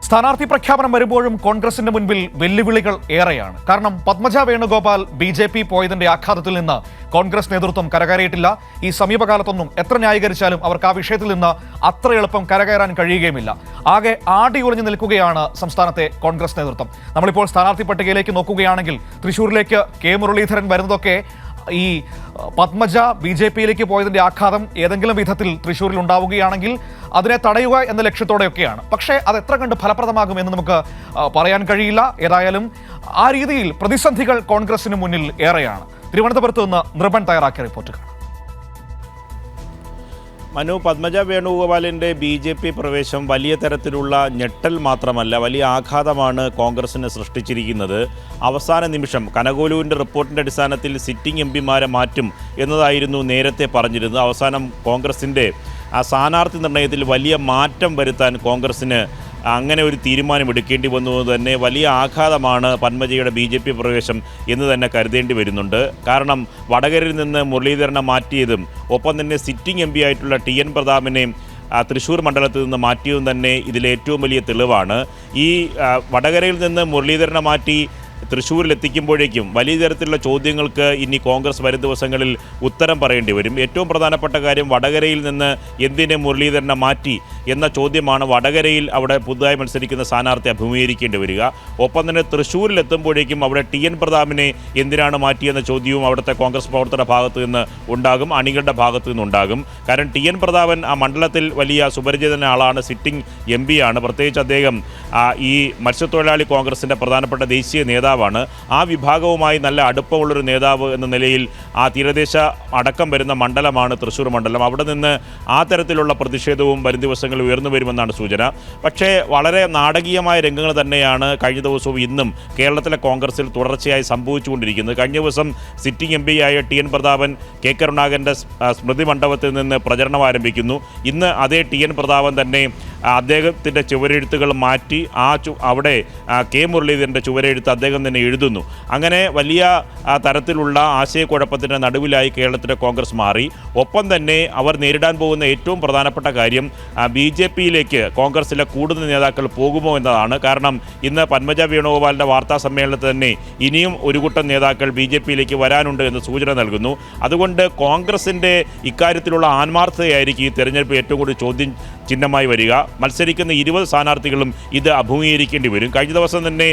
സ്ഥാനാർത്ഥി പ്രഖ്യാപനം വരുമ്പോഴും കോൺഗ്രസിന്റെ മുൻപിൽ വെല്ലുവിളികൾ ഏറെയാണ്. കാരണം പത്മജ വേണുഗോപാൽ BJP പോയതിന്റെ ആഘാതത്തിൽ നിന്ന് കോൺഗ്രസ് നേതൃത്വം കരകയറിയിട്ടില്ല. ഈ സമീപകാലത്തൊന്നും എത്ര ന്യായീകരിച്ചാലും അവർക്ക് ആ വിഷയത്തിൽ നിന്ന് അത്ര എളുപ്പം കരകയറാൻ കഴിയുകയുമില്ല. ആകെ ആടി ഉലഞ്ഞു നിൽക്കുകയാണ് സംസ്ഥാനത്തെ കോൺഗ്രസ് നേതൃത്വം. നമ്മളിപ്പോൾ സ്ഥാനാർത്ഥി പട്ടികയിലേക്ക് നോക്കുകയാണെങ്കിൽ തൃശ്ശൂരിലേക്ക് കെ മുരളീധരൻ വരുന്നതൊക്കെ ഈ പത്മജ BJPയിലേക്ക് പോയതിന്റെ ആഘാതം ഏതെങ്കിലും വിധത്തിൽ തൃശ്ശൂരിൽ ഉണ്ടാവുകയാണെങ്കിൽ അതിനെ തടയുക എന്ന ലക്ഷ്യത്തോടെയൊക്കെയാണ്. പക്ഷേ അത് എത്ര കണ്ട് ഫലപ്രദമാകുമെന്ന് നമുക്ക് പറയാൻ കഴിയില്ല. ഏതായാലും ആ രീതിയിൽ പ്രതിസന്ധികൾ കോൺഗ്രസിന് മുന്നിൽ ഏറെയാണ്. തിരുവനന്തപുരത്ത് നിന്ന് നൃപൻ തയ്യാറാക്കിയ റിപ്പോർട്ടുകൾ. മനു, പത്മജ വേണുഗോപാലിൻ്റെ BJP പ്രവേശം വലിയ തരത്തിലുള്ള ഞെട്ടൽ മാത്രമല്ല, വലിയ ആഘാതമാണ് കോൺഗ്രസിന് സൃഷ്ടിച്ചിരിക്കുന്നത്. അവസാന നിമിഷം കനകോലുവിൻ്റെ റിപ്പോർട്ടിൻ്റെ അടിസ്ഥാനത്തിൽ സിറ്റിംഗ് MPമാരെ മാറ്റും എന്നതായിരുന്നു നേരത്തെ പറഞ്ഞിരുന്നത്. അവസാനം കോൺഗ്രസിൻ്റെ സ്ഥാനാർത്ഥി നിർണയത്തിൽ വലിയ മാറ്റം വരുത്താൻ കോൺഗ്രസിന് അങ്ങനെ ഒരു തീരുമാനമെടുക്കേണ്ടി വന്നു. തന്നെ വലിയ ആഘാതമാണ് പത്മജയുടെ BJP പ്രവേശം എന്ന് തന്നെ കരുതേണ്ടി വരുന്നുണ്ട്. കാരണം വടകരയിൽ നിന്ന് മുരളീധരനെ മാറ്റിയതും ഒപ്പം തന്നെ സിറ്റിംഗ് MP ആയിട്ടുള്ള TN പ്രതാപനെ തൃശ്ശൂർ മണ്ഡലത്തിൽ നിന്ന് മാറ്റിയതും തന്നെ ഇതിലേറ്റവും വലിയ തെളിവാണ്. ഈ വടകരയിൽ നിന്ന് മുരളീധരനെ മാറ്റി തൃശ്ശൂരിലെത്തിക്കുമ്പോഴേക്കും വലിയ തരത്തിലുള്ള ചോദ്യങ്ങൾക്ക് ഇനി കോൺഗ്രസ് വരും ദിവസങ്ങളിൽ ഉത്തരം പറയേണ്ടി വരും. ഏറ്റവും പ്രധാനപ്പെട്ട കാര്യം വടകരയിൽ നിന്ന് എന്തിനെ മുരളീധരനെ മാറ്റി എന്ന ചോദ്യമാണ് വടകരയിൽ അവിടെ പുതുതായി മത്സരിക്കുന്ന സ്ഥാനാർത്ഥി അഭിമുഖീകരിക്കേണ്ടി വരിക. ഒപ്പം തന്നെ തൃശ്ശൂരിലെത്തുമ്പോഴേക്കും അവിടെ TN പ്രതാപനെ എന്തിനാണ് മാറ്റിയെന്ന ചോദ്യവും അവിടുത്തെ കോൺഗ്രസ് പ്രവർത്തകരുടെ ഭാഗത്തു നിന്ന് ഉണ്ടാകും, അണികളുടെ ഭാഗത്തു നിന്നുണ്ടാകും. കാരണം TN പ്രതാപൻ ആ മണ്ഡലത്തിൽ വലിയ സുപരിചിതനായ ആളാണ്, സിറ്റിംഗ് MP ആണ്. പ്രത്യേകിച്ച് അദ്ദേഹം ഈ മത്സ്യത്തൊഴിലാളി കോൺഗ്രസിൻ്റെ പ്രധാനപ്പെട്ട ദേശീയ നേതാവാണ്. ആ വിഭാഗവുമായി നല്ല അടുപ്പമുള്ളൊരു നേതാവ് എന്ന നിലയിൽ ആ തീരദേശ അടക്കം വരുന്ന മണ്ഡലമാണ് തൃശ്ശൂർ മണ്ഡലം. അവിടെ നിന്ന് ആ തരത്തിലുള്ള പ്രതിഷേധവും വരും ദിവസങ്ങളിൽ ഉയർന്നു വരുമെന്നാണ് സൂചന. പക്ഷേ വളരെ നാടകീയമായ രംഗങ്ങൾ തന്നെയാണ് കഴിഞ്ഞ ദിവസവും ഇന്നും കേരളത്തിലെ കോൺഗ്രസിൽ തുടർച്ചയായി സംഭവിച്ചുകൊണ്ടിരിക്കുന്നത്. കഴിഞ്ഞ ദിവസം സിറ്റിംഗ് MP ആയ TN പ്രതാപൻ K കരുണാകരൻ്റെ സ്മൃതി മണ്ഡപത്തിൽ നിന്ന് പ്രചരണം ആരംഭിക്കുന്നു. ഇന്ന് അതേ TN പ്രതാപൻ തന്നെ അദ്ദേഹത്തിൻ്റെ ചുവരെഴുത്തുകൾ മാറ്റി അവിടെ K മുരളീധരൻ്റെ ചുവരെഴുത്ത് അദ്ദേഹം തന്നെ എഴുതുന്നു. അങ്ങനെ വലിയ തരത്തിലുള്ള ആശയക്കുഴപ്പത്തിൻ്റെ നടുവിലായി കേരളത്തിലെ കോൺഗ്രസ് മാറി. ഒപ്പം തന്നെ അവർ നേരിടാൻ പോകുന്ന ഏറ്റവും പ്രധാനപ്പെട്ട കാര്യം BJPയിലേക്ക് കോൺഗ്രസിലെ കൂടുതൽ നേതാക്കൾ പോകുമോ എന്നതാണ്. കാരണം ഇന്ന് പത്മജ വേണുഗോപാലിൻ്റെ വാർത്താ സമ്മേളനത്തിൽ തന്നെ ഇനിയും ഒരു കൂട്ടം നേതാക്കൾ BJPയിലേക്ക് വരാനുണ്ട് എന്ന് സൂചന നൽകുന്നു. അതുകൊണ്ട് കോൺഗ്രസിൻ്റെ ഇക്കാര്യത്തിലുള്ള ആത്മാർത്ഥതയായിരിക്കും ഈ തെരഞ്ഞെടുപ്പ് ഏറ്റവും കൂടുതൽ ചോദ്യം ചിഹ്നമായി വരിക. മത്സരിക്കുന്ന 20 സ്ഥാനാർത്ഥികളും ഇത് അഭിമുഖീകരിക്കേണ്ടി വരും. കഴിഞ്ഞ ദിവസം തന്നെ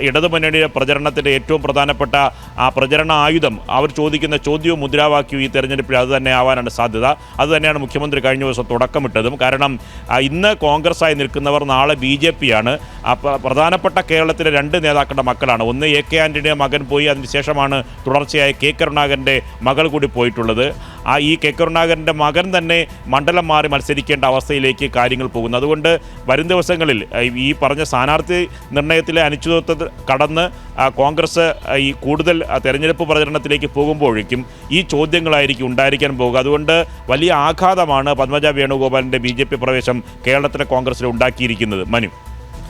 ഇടതുമുന്നണിയുടെ പ്രചരണത്തിൻ്റെ ഏറ്റവും പ്രധാനപ്പെട്ട ആ പ്രചരണ ആയുധം അവർ ചോദിക്കുന്ന ചോദ്യവും മുദ്രാവാക്യവും ഈ തെരഞ്ഞെടുപ്പിൽ അത് തന്നെ ആവാനാണ് സാധ്യത. അതുതന്നെയാണ് മുഖ്യമന്ത്രി കഴിഞ്ഞ ദിവസം തുടക്കമിട്ടതും. കാരണം ഇന്ന് കോൺഗ്രസ്സായി നിൽക്കുന്നവർ നാളെ BJPയാണ്. പ്രധാനപ്പെട്ട കേരളത്തിലെ 2 നേതാക്കളുടെ മക്കളാണ്. ഒന്ന് AK ആൻ്റണിയുടെ മകൻ പോയി, അതിനുശേഷമാണ് തുടർച്ചയായി K കരുണാകരൻ്റെ മകൾ കൂടി പോയിട്ടുള്ളത്. ഈ K കരുണാകരൻ്റെ മകൻ തന്നെ മണ്ഡലം മാറി മത്സരിക്കേണ്ട അവസ്ഥയിലേക്ക് കാര്യങ്ങൾ പോകുന്നു. അതുകൊണ്ട് വരും ദിവസങ്ങളിൽ ഈ പറഞ്ഞ സ്ഥാനാർത്ഥി നിർണയത്തിലെ അനിശ്ചിതത്വം കടന്ന് കോൺഗ്രസ് ഈ കൂടുതൽ തെരഞ്ഞെടുപ്പ് പ്രചരണത്തിലേക്ക് പോകുമ്പോഴേക്കും ഈ ചോദ്യങ്ങളായിരിക്കും ഉണ്ടായിരിക്കാൻ പോകുക. അതുകൊണ്ട് വലിയ ആഘാതമാണ് പത്മജ വേണുഗോപാലിൻ്റെ BJP പ്രവേശം കേരളത്തിലെ കോൺഗ്രസിൽ ഉണ്ടാക്കിയിരിക്കുന്നത്. മനു.